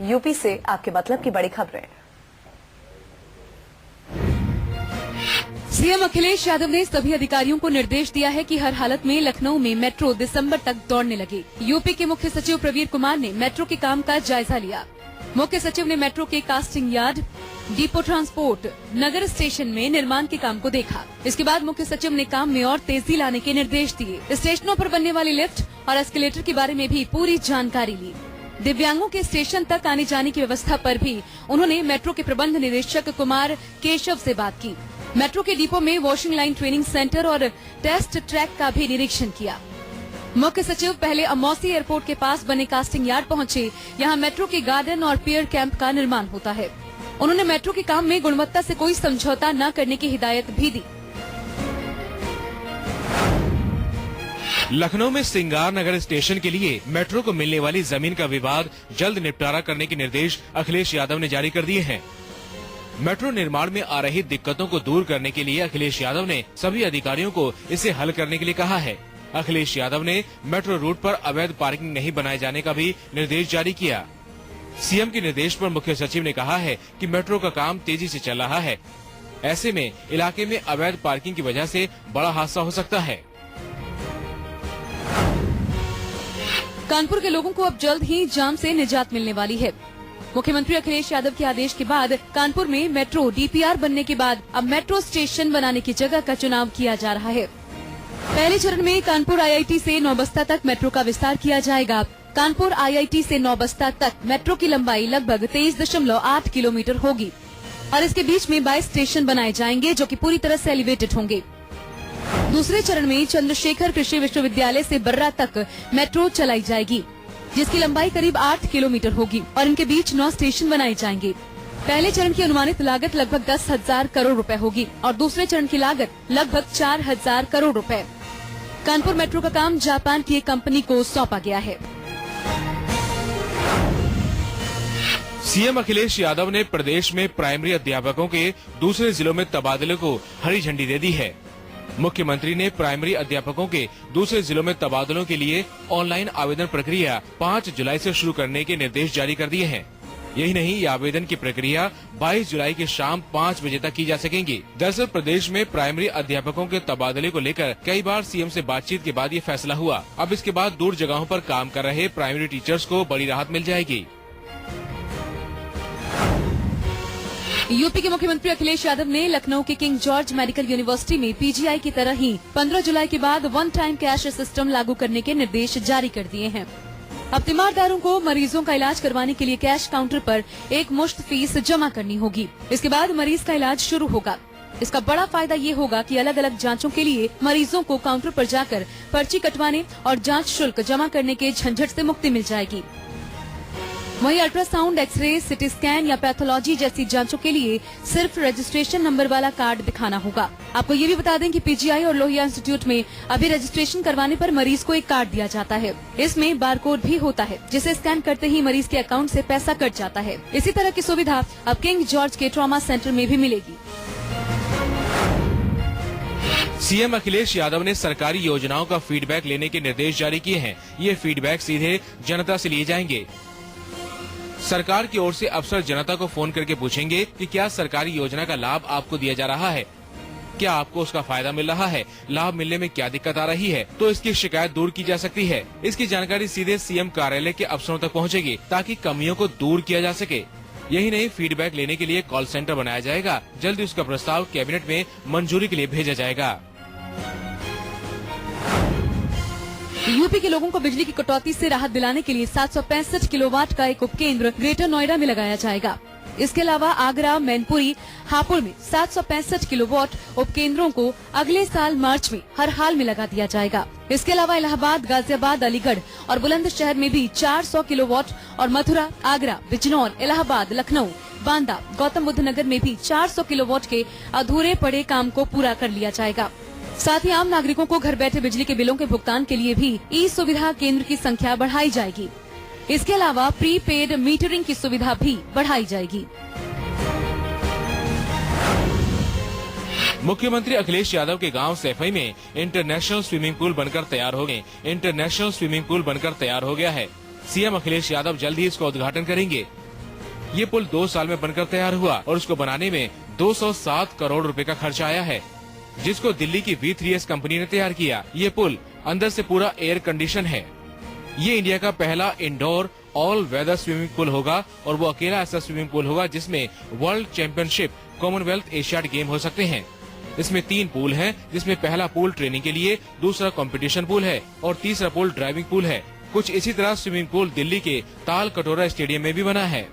UP से आपके मतलब की बड़ी खबरें। सीएम अखिलेश यादव ने सभी अधिकारियों को निर्देश दिया है कि हर हालत में लखनऊ में मेट्रो दिसंबर तक दौड़ने लगे। यूपी के मुख्य सचिव प्रवीर कुमार ने मेट्रो के काम का जायजा लिया। मुख्य सचिव ने मेट्रो के कास्टिंग यार्ड, डिपो ट्रांसपोर्ट, नगर स्टेशन में निर्माण के काम को देखा। इसके बाद मुख्य सचिव ने काम में और तेजी लाने के निर्देश दिए। स्टेशनों पर बनने वाली लिफ्ट और एस्केलेटर के बारे में भी पूरी जानकारी ली। दिव्यांगों के स्टेशन तक आने जाने की व्यवस्था पर भी उन्होंने मेट्रो के प्रबंध निदेशक कुमार केशव से बात की। मेट्रो के डिपो में वॉशिंग लाइन ट्रेनिंग सेंटर और टेस्ट ट्रैक का भी निरीक्षण किया। मुख्य सचिव पहले अमौसी एयरपोर्ट के पास बने कास्टिंग यार्ड पहुंचे। यहां मेट्रो के गार्डन और पियर कैंप का निर्माण होता है। उन्होंने मेट्रो के काम में गुणवत्ता से कोई समझौता न करने की हिदायत भी दी। लखनऊ में सिंगार नगर स्टेशन के लिए मेट्रो को मिलने वाली जमीन का विवाद जल्द निपटारा करने के निर्देश अखिलेश यादव ने जारी कर दिए हैं। मेट्रो निर्माण में आ रही दिक्कतों को दूर करने के लिए अखिलेश यादव ने सभी अधिकारियों को इसे हल करने के लिए कहा है। अखिलेश यादव ने मेट्रो रूट पर अवैध पार्किंग नहीं बनाए जाने का भी निर्देश जारी किया। सीएम के निर्देश पर मुख्य सचिव ने कहा है कि मेट्रो का काम तेजी से चल रहा है। ऐसे में इलाके में अवैध पार्किंग की वजह से बड़ा हादसा हो सकता है। कानपुर के लोगों को अब जल्द ही जाम से निजात मिलने वाली है। मुख्यमंत्री अखिलेश यादव के आदेश के बाद कानपुर में मेट्रो डीपीआर बनने के बाद अब मेट्रो स्टेशन बनाने की जगह का चुनाव किया जा रहा है। पहले चरण में कानपुर आईआईटी से नौबस्ता तक मेट्रो का विस्तार किया जाएगा। कानपुर आईआईटी से नौबस्ता तक मेट्रो की लंबाई लगभग 23.8 किलोमीटर होगी और इसके बीच में 22 स्टेशन बनाए जाएंगे जो कि पूरी तरह से एलिवेटेड होंगे। दूसरे चरण में चंद्रशेखर कृषि विश्वविद्यालय से बर्रा तक मेट्रो चलाई जाएगी जिसकी लंबाई करीब 8 किलोमीटर होगी और इनके बीच 9 स्टेशन बनाए जाएंगे। पहले चरण की अनुमानित लागत लगभग 10,000 करोड़ रुपए होगी और दूसरे चरण की लागत लगभग 4,000 करोड़ रुपए। कानपुर मेट्रो का काम जापान की एक कंपनी को सौंपा गया है। सीएम अखिलेश यादव ने प्रदेश में प्राइमरी अध्यापकों के दूसरे जिलों में तबादले को हरी झंडी दे दी है। मुख्यमंत्री ने प्राइमरी अध्यापकों के दूसरे जिलों में तबादलों के लिए ऑनलाइन आवेदन प्रक्रिया 5 जुलाई से शुरू करने के निर्देश जारी कर दिए हैं। यही नहीं, ये आवेदन की प्रक्रिया 22 जुलाई की शाम 5 बजे तक की जा सकेंगी। दरअसल प्रदेश में प्राइमरी अध्यापकों के तबादले को लेकर कई बार सीएम से बातचीत के बाद ये फैसला हुआ। अब इसके बाद दूर जगहों पर काम कर रहे प्राइमरी टीचर्स को बड़ी राहत मिल जाएगी। यूपी के मुख्यमंत्री अखिलेश यादव ने लखनऊ के किंग जॉर्ज मेडिकल यूनिवर्सिटी में पीजीआई की तरह ही 15 जुलाई के बाद वन टाइम कैश सिस्टम लागू करने के निर्देश जारी कर दिए हैं। अब तीमारदारों को मरीजों का इलाज करवाने के लिए कैश काउंटर पर एक मुश्त फीस जमा करनी होगी। इसके बाद मरीज का इलाज शुरू होगा। इसका बड़ा फायदा ये होगा कि अलग अलग जांचों के लिए मरीजों को काउंटर पर जाकर पर्ची कटवाने और जांच शुल्क जमा करने के झंझट से मुक्ति मिल जाएगी। वहीं अल्ट्रासाउंड, एक्सरे, सिटी स्कैन या पैथोलॉजी जैसी जांचों के लिए सिर्फ रजिस्ट्रेशन नंबर वाला कार्ड दिखाना होगा। आपको ये भी बता दें कि पीजीआई और लोहिया इंस्टीट्यूट में अभी रजिस्ट्रेशन करवाने पर मरीज को एक कार्ड दिया जाता है। इसमें बारकोड भी होता है जिसे स्कैन करते ही मरीज के अकाउंट से पैसा कट जाता है। इसी तरह की सुविधा अब किंग जॉर्ज के ट्रॉमा सेंटर में भी मिलेगी। सीएम अखिलेश यादव ने सरकारी योजनाओं का फीडबैक लेने के निर्देश जारी किए हैं। ये फीडबैक सीधे जनता से लिए जाएंगे। सरकार की ओर से अफसर जनता को फोन करके पूछेंगे कि क्या सरकारी योजना का लाभ आपको दिया जा रहा है, क्या आपको उसका फायदा मिल रहा है, लाभ मिलने में क्या दिक्कत आ रही है, तो इसकी शिकायत दूर की जा सकती है। इसकी जानकारी सीधे सीएम कार्यालय के अफसरों तक पहुंचेगी ताकि कमियों को दूर किया जा सके। यही नहीं, फीडबैक लेने के लिए कॉल सेंटर बनाया जाएगा। जल्द उसका प्रस्ताव कैबिनेट में मंजूरी के लिए भेजा जाएगा। यूपी के लोगों को बिजली की कटौती से राहत दिलाने के लिए 765 किलोवाट का एक उपकेंद्र ग्रेटर नोएडा में लगाया जाएगा। इसके अलावा आगरा, मैनपुरी, हापुड़ में 765 किलोवाट उपकेंद्रों को अगले साल मार्च में हर हाल में लगा दिया जाएगा। इसके अलावा इलाहाबाद, गाजियाबाद, अलीगढ़ और बुलंदशहर में भी 400 किलोवाट और मथुरा, आगरा, बिजनौर, इलाहाबाद, लखनऊ, बांदा, गौतम बुद्ध नगर में भी 400 किलोवाट के अधूरे पड़े काम को पूरा कर लिया जाएगा। साथ ही आम नागरिकों को घर बैठे बिजली के बिलों के भुगतान के लिए भी ई सुविधा केंद्र की संख्या बढ़ाई जाएगी। इसके अलावा प्रीपेड मीटरिंग की सुविधा भी बढ़ाई जाएगी। मुख्यमंत्री अखिलेश यादव के गांव सैफई में इंटरनेशनल स्विमिंग पूल बनकर तैयार हो गए। इंटरनेशनल स्विमिंग पूल बनकर तैयार हो गया है। सीएम अखिलेश यादव जल्द ही इसका उद्घाटन करेंगे। ये पुल 2 साल में बनकर तैयार हुआ और उसको बनाने में 207 करोड़ रुपए का खर्च आया है, जिसको दिल्ली की V3S कंपनी ने तैयार किया। ये पुल अंदर से पूरा एयर कंडीशन है। ये इंडिया का पहला indoor all weather swimming pool होगा और वो अकेला ऐसा स्विमिंग पूल होगा जिसमें world championship, Commonwealth, Asiad game हो सकते हैं। इसमें 3 पूल हैं, जिसमें पहला पूल ट्रेनिंग के लिए, दूसरा कंपटीशन पूल है और तीसरा पूल ड्राइविंग पूल है। कुछ इसी तरह स्विमिंग पूल दिल्ली के ताल कटोरा स्टेडियम में भी बना है।